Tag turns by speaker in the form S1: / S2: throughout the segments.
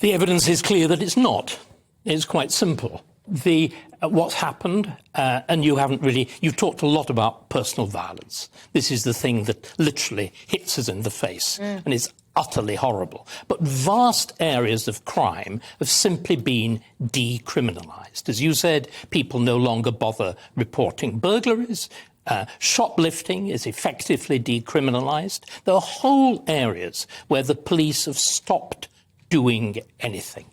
S1: The evidence is clear that it's not. It's quite simple. What's happened, and you've talked a lot about personal violence. This is the thing that literally hits us in the face, and it's utterly horrible. But vast areas of crime have simply been decriminalised. As you said, people no longer bother reporting burglaries. Shoplifting is effectively decriminalised. There are whole areas where the police have stopped doing anything.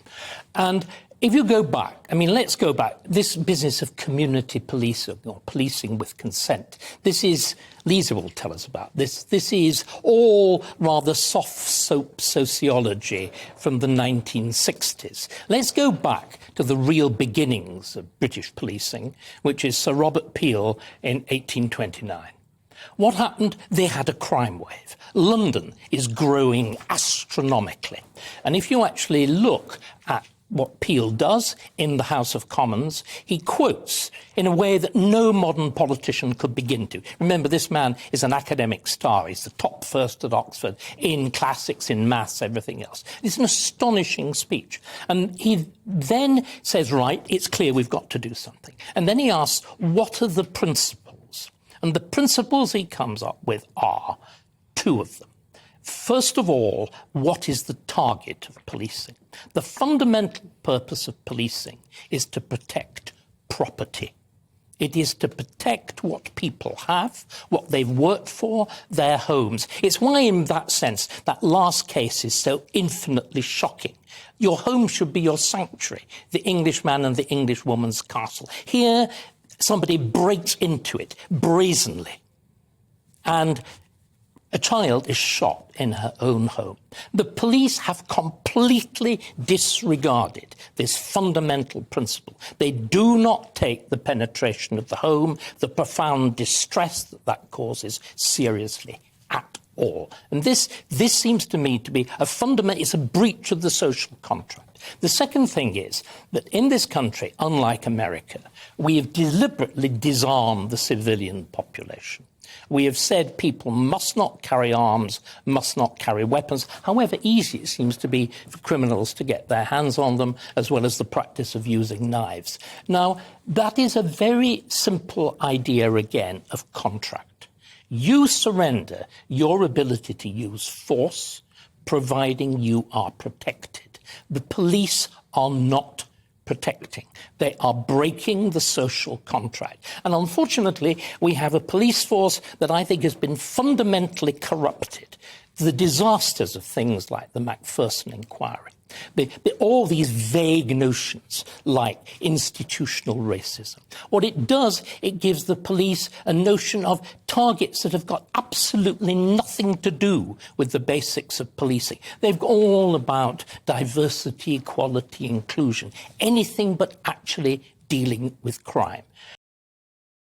S1: And if you go back, let's go back. This business of community policing or policing with consent, Lisa will tell us about this. This is all rather soft soap sociology from the 1960s. Let's go back to the real beginnings of British policing, which is Sir Robert Peel in 1829. What happened? They had a crime wave. London is growing astronomically. And if you actually look at what Peel does in the House of Commons, he quotes in a way that no modern politician could begin to. Remember, this man is an academic star. He's the top first at Oxford in classics, in maths, everything else. It's an astonishing speech. And he then says, right, it's clear we've got to do something. And then he asks, what are the principles? And the principles he comes up with are two of them. First of all, what is the target of policing? The fundamental purpose of policing is to protect property. It is to protect what people have, what they've worked for, their homes. It's why, in that sense, that last case is so infinitely shocking. Your home should be your sanctuary, the Englishman and the Englishwoman's castle. Here, somebody breaks into it brazenly, and a child is shot in her own home. The police have completely disregarded this fundamental principle. They do not take the penetration of the home, the profound distress that causes, seriously at all. And this seems to me to be it's a breach of the social contract. The second thing is that in this country, unlike America, we have deliberately disarmed the civilian population. We have said people must not carry arms, must not carry weapons, however easy it seems to be for criminals to get their hands on them, as well as the practice of using knives. Now, that is a very simple idea, again, of contract. You surrender your ability to use force, providing you are protected. The police are not protecting. They are breaking the social contract. And unfortunately, we have a police force that I think has been fundamentally corrupted. The disasters of things like the Macpherson inquiry, all these vague notions like institutional racism. What it does, it gives the police a notion of targets that have got absolutely nothing to do with the basics of policing. They've all about diversity, equality, inclusion, anything but actually dealing with crime.